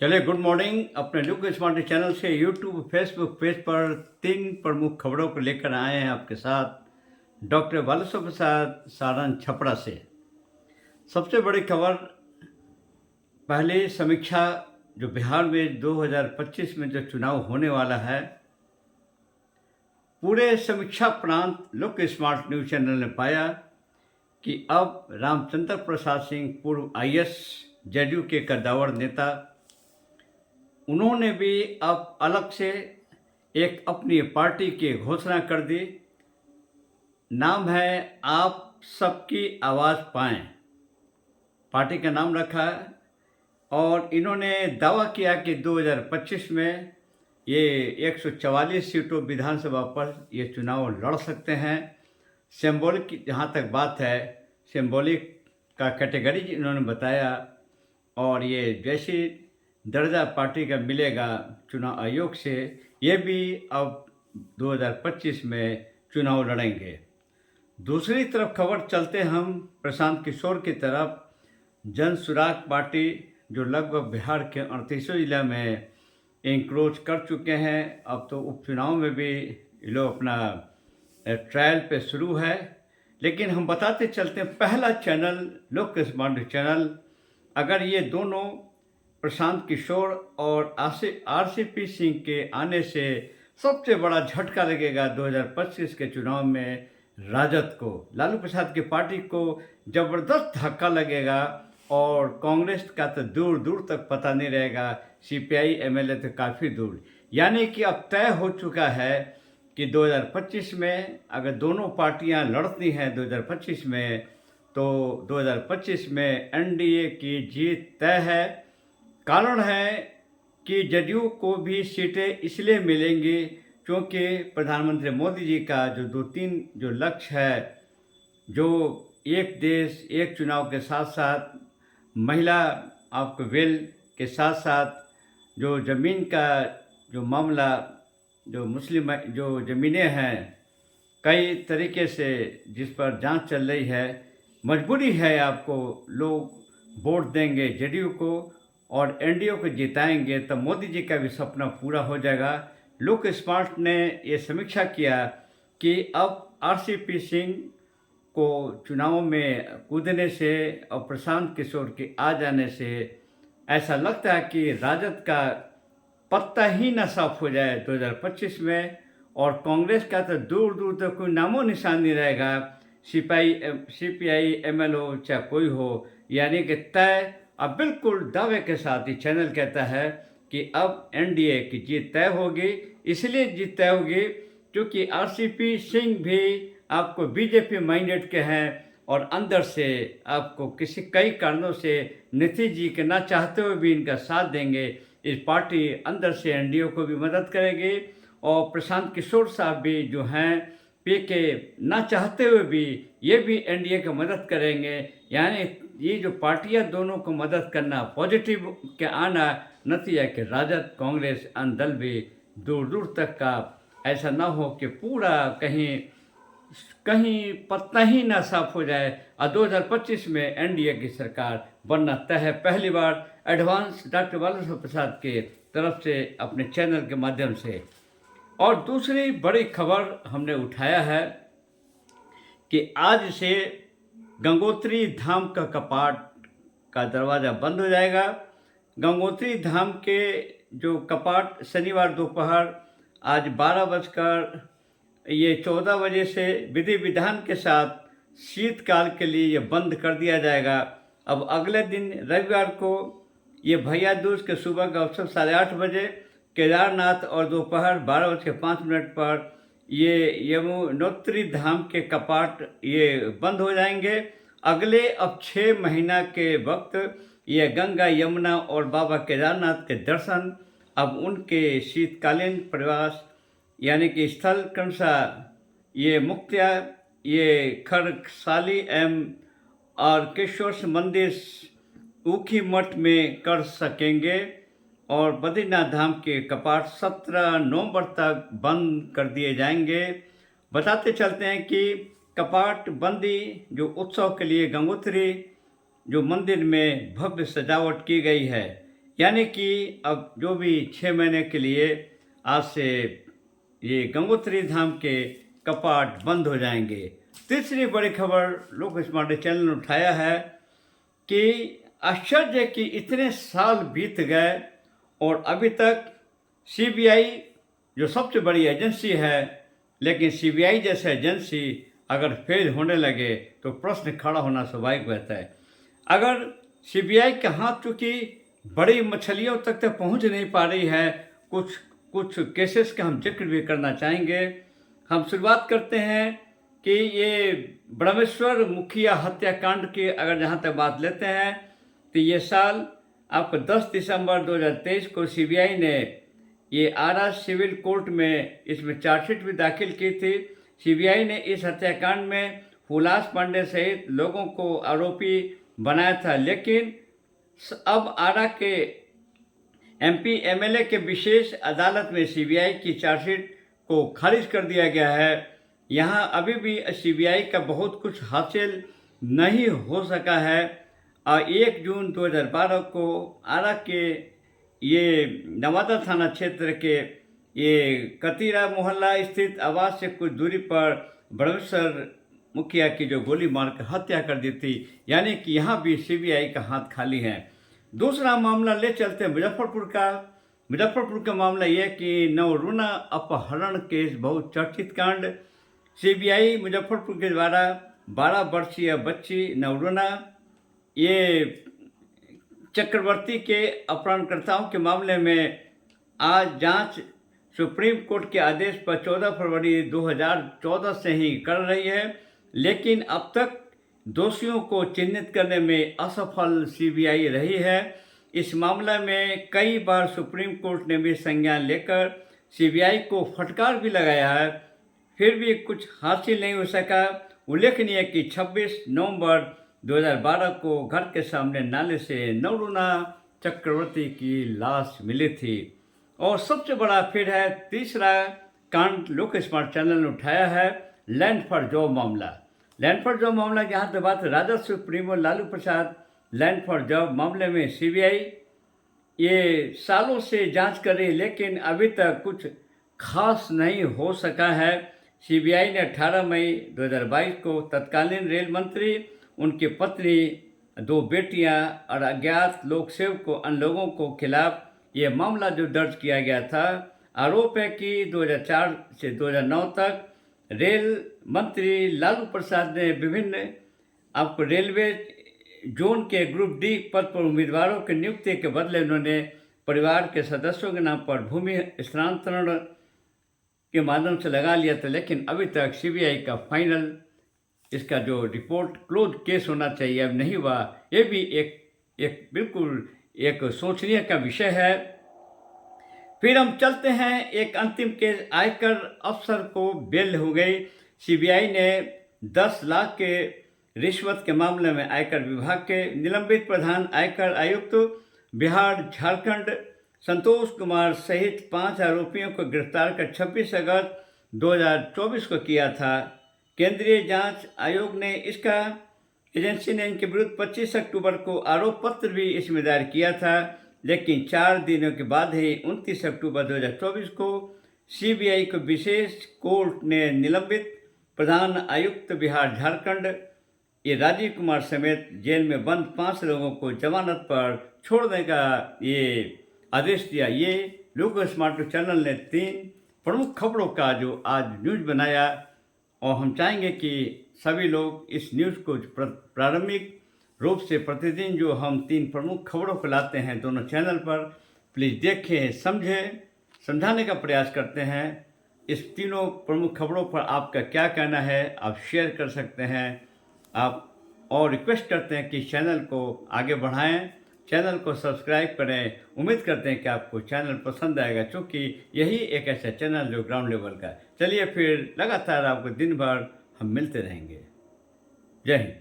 चलिए good morning. अपने look smart channel से यूट्यूब फेसबुक पेज पर 3 प्रमुख खबरों को लेकर आए हैं आपके साथ डॉक्टर बालेश्वर प्रसाद सारन छपरा से। सबसे बड़ी खबर, पहली समीक्षा जो बिहार में 2025 में जो चुनाव होने वाला है, पूरे समीक्षा प्रांत लुक स्मार्ट न्यूज़ चैनल ने पाया कि अब रामचंद्र प्रसाद सिंह पूर्व आईएएस जेडीयू के कद्दावर नेता, उन्होंने भी अब अलग से एक अपनी पार्टी की घोषणा कर दी। नाम है आप सबकी आवाज़ पाएं, पार्टी का नाम रखा है। और इन्होंने दावा किया कि 2025 में ये 144 सीटों विधानसभा पर ये चुनाव लड़ सकते हैं। सिंबॉलिक की जहाँ तक बात है, सिंबॉलिक का कैटेगरी इन्होंने बताया। और ये जैसी दर्जा पार्टी का मिलेगा चुनाव आयोग से, ये भी अब 2025 में चुनाव लड़ेंगे। दूसरी तरफ खबर चलते हम प्रशांत किशोर की तरफ। जन सुराग पार्टी जो लगभग बिहार के 38 जिला में इंक्रोच कर चुके हैं, अब तो उपचुनाव में भी ये लोग अपना ट्रायल पे शुरू है। लेकिन हम बताते चलते हैं, पहला चैनल लोक स्मार्ट चैनल, अगर ये दोनों प्रशांत किशोर और आरसीपी सिंह के आने से सबसे बड़ा झटका लगेगा 2025 के चुनाव में राजद को, लालू प्रसाद की पार्टी को ज़बरदस्त धक्का लगेगा। और कांग्रेस का तो दूर दूर तक पता नहीं रहेगा, सीपीआई एमएलए तो काफ़ी दूर। यानी कि अब तय हो चुका है कि 2025 में अगर दोनों पार्टियां लड़ती हैं 2025 में, तो 2025 में एनडीए की जीत तय है। कारण है कि जदयू को भी सीटें इसलिए मिलेंगी क्योंकि प्रधानमंत्री मोदी जी का जो 2-3 जो लक्ष्य है, जो एक देश एक चुनाव के साथ साथ महिला आपको बिल के साथ साथ जो ज़मीन का जो मामला, जो मुस्लिम जो ज़मीनें हैं कई तरीके से जिस पर जांच चल रही है, मजबूरी है आपको लोग वोट देंगे जेडीयू को और एनडीए को जिताएंगे, तब मोदी जी का भी सपना पूरा हो जाएगा। लुक स्मार्ट ने ये समीक्षा किया कि अब आरसीपी सिंह को चुनाव में कूदने से और प्रशांत किशोर के आ जाने से ऐसा लगता है कि राजद का पत्ता ही न साफ हो जाए 2025 में। और कांग्रेस का तो दूर दूर तक कोई नामो निशान नहीं रहेगा, सीपीआई एमएल हो चाहे कोई हो। यानी कि तय, अब बिल्कुल दावे के साथ ही चैनल कहता है कि अब एनडीए की जीत तय होगी। इसलिए जीत तय होगी क्योंकि आरसीपी सिंह भी आपको बीजेपी माइंडेड के हैं और अंदर से आपको कई कारणों से नीतीश जी के ना चाहते हुए भी इनका साथ देंगे। इस पार्टी अंदर से एनडीए को भी मदद करेगी और प्रशांत किशोर साहब भी जो हैं पीके ना चाहते हुए भी ये भी एनडीए की मदद करेंगे। यानी ये जो पार्टियां दोनों को मदद करना, पॉजिटिव के आना, नतीजा कि राजद कांग्रेस अन्य दल भी दूर दूर तक का ऐसा ना हो कि पूरा कहीं कहीं पत्ता ही ना साफ हो जाए और 2025 में एनडीए की सरकार बनना तय है। पहली बार एडवांस डॉक्टर बालेश्वर प्रसाद के तरफ से अपने चैनल के माध्यम से। और दूसरी बड़ी खबर हमने उठाया है कि आज से गंगोत्री धाम का कपाट का दरवाज़ा बंद हो जाएगा। गंगोत्री धाम के जो कपाट शनिवार दोपहर आज 12 बजे से विधि विधान के साथ शीतकाल के लिए ये बंद कर दिया जाएगा। अब अगले दिन रविवार को ये भैया दूज के सुबह का अवसर 8:30 बजे केदारनाथ और दोपहर 12:05 पर ये यमुनोत्री धाम के कपाट ये बंद हो जाएंगे। अगले अब 6 महीना के वक्त ये गंगा यमुना और बाबा केदारनाथ के दर्शन, अब उनके शीतकालीन प्रवास यानी कि स्थल क्रमशः ये मुक्तिया, ये खरसाली और केशोर मंदिर ऊखी मठ में कर सकेंगे। और बद्रीनाथ धाम के कपाट 17 नवंबर तक बंद कर दिए जाएंगे। बताते चलते हैं कि कपाट बंदी जो उत्सव के लिए गंगोत्री जो मंदिर में भव्य सजावट की गई है, यानी कि अब जो भी 6 महीने के लिए आज से ये गंगोत्री धाम के कपाट बंद हो जाएंगे। तीसरी बड़ी खबर लोक स्मार्ट चैनल ने उठाया है कि आश्चर्य कि इतने साल बीत गए और अभी तक सीबीआई जो सबसे बड़ी एजेंसी है, लेकिन सीबीआई जैसे एजेंसी अगर फेल होने लगे तो प्रश्न खड़ा होना स्वाभाविक रहता है। अगर सीबीआई के हाथ चूंकि बड़ी मछलियों तक तो पहुंच नहीं पा रही है, कुछ केसेस का हम जिक्र भी करना चाहेंगे। हम शुरुआत करते हैं कि ये ब्रह्मेश्वर मुखिया हत्याकांड की अगर जहाँ तक बात लेते हैं तो ये साल आपको 10 दिसंबर 2023 को सीबीआई ने ये आरा सिविल कोर्ट में इसमें चार्जशीट भी दाखिल की थी। सीबीआई ने इस हत्याकांड में हुलास पांडे सहित लोगों को आरोपी बनाया था, लेकिन अब आरा के एमपी एमएलए के विशेष अदालत में सीबीआई की चार्जशीट को खारिज कर दिया गया है। यहाँ अभी भी सीबीआई का बहुत कुछ हासिल नहीं हो सका है। 1 जून 2012 को आरा के ये नवादा थाना क्षेत्र के ये कतीरा मोहल्ला स्थित आवास से कुछ दूरी पर ब्रह्मेश्वर मुखिया की जो गोली मारकर हत्या कर दी थी, यानी कि यहाँ भी सीबीआई का हाथ खाली है। दूसरा मामला ले चलते हैं मुजफ्फरपुर का मामला यह कि नवरुणा अपहरण केस बहुत चर्चित कांड। सीबीआई मुजफ्फरपुर के द्वारा 12 वर्षीय बच्ची नवरुणा ये चक्रवर्ती के अपहरणकर्ताओं के मामले में आज जांच सुप्रीम कोर्ट के आदेश पर 14 फरवरी 2014 से ही कर रही है, लेकिन अब तक दोषियों को चिन्हित करने में असफल सीबीआई रही है। इस मामले में कई बार सुप्रीम कोर्ट ने भी संज्ञान लेकर सीबीआई को फटकार भी लगाया है, फिर भी कुछ हासिल नहीं हो सका। उल्लेखनीय कि 26 नवंबर 2012 को घर के सामने नाले से नवरुणा चक्रवर्ती की लाश मिली थी। और सबसे बड़ा फिर है तीसरा कांड लोक स्मार्ट चैनल ने उठाया है, लैंड फॉर जॉब मामला। जहाँ तक बात RJD supremo Lalu Prasad land for job मामले में सीबीआई ये सालों से जांच कर रही है, लेकिन अभी तक कुछ खास नहीं हो सका है। सीबीआई ने 18 मई 2022 को तत्कालीन रेल मंत्री, उनकी पत्नी, 2 बेटियां और अज्ञात लोक सेवकों अन्य लोगों को खिलाफ ये मामला जो दर्ज किया गया था। आरोप है कि 2004 से 2009 तक रेल मंत्री लालू प्रसाद ने विभिन्न आपको रेलवे जोन के ग्रुप डी पद पर उम्मीदवारों की नियुक्ति के बदले उन्होंने परिवार के सदस्यों के नाम पर भूमि स्थानांतरण के माध्यम से लगा लिया था, लेकिन अभी तक सीबीआई का फाइनल इसका जो रिपोर्ट क्लोज केस होना चाहिए अब नहीं हुआ। ये भी एक बिल्कुल एक सोचनीय का विषय है। फिर हम चलते हैं एक अंतिम केस, आयकर अफसर को बेल हो गई। सीबीआई ने 10 लाख के रिश्वत के मामले में आयकर विभाग के निलंबित प्रधान आयकर आयुक्त बिहार झारखंड संतोष कुमार सहित 5 आरोपियों को गिरफ्तार कर 26 अगस्त 2024 को किया था। केंद्रीय जांच आयोग ने एजेंसी ने इनके विरुद्ध 25 अक्टूबर को आरोप पत्र भी इसमें दायर किया था, लेकिन 4 दिनों के बाद ही 29 अक्टूबर 2024 को सीबीआई को विशेष कोर्ट ने निलंबित प्रधान आयुक्त बिहार झारखंड ये राजीव कुमार समेत जेल में बंद 5 लोगों को जमानत पर छोड़ने का ये आदेश दिया। ये लोक स्मार्ट चैनल ने 3 प्रमुख खबरों का जो आज न्यूज़ बनाया, और हम चाहेंगे कि सभी लोग इस न्यूज़ को प्रारंभिक रूप से प्रतिदिन जो हम 3 प्रमुख खबरों को लाते हैं दोनों चैनल पर, प्लीज़ देखें, समझें, समझाने का प्रयास करते हैं। इस तीनों प्रमुख खबरों पर आपका क्या कहना है आप शेयर कर सकते हैं आप, और रिक्वेस्ट करते हैं कि चैनल को आगे बढ़ाएं, चैनल को सब्सक्राइब करें। उम्मीद करते हैं कि आपको चैनल पसंद आएगा, क्योंकि यही एक ऐसा चैनल जो ग्राउंड लेवल का। चलिए फिर लगातार आपको दिन भर हम मिलते रहेंगे। जय हिंद।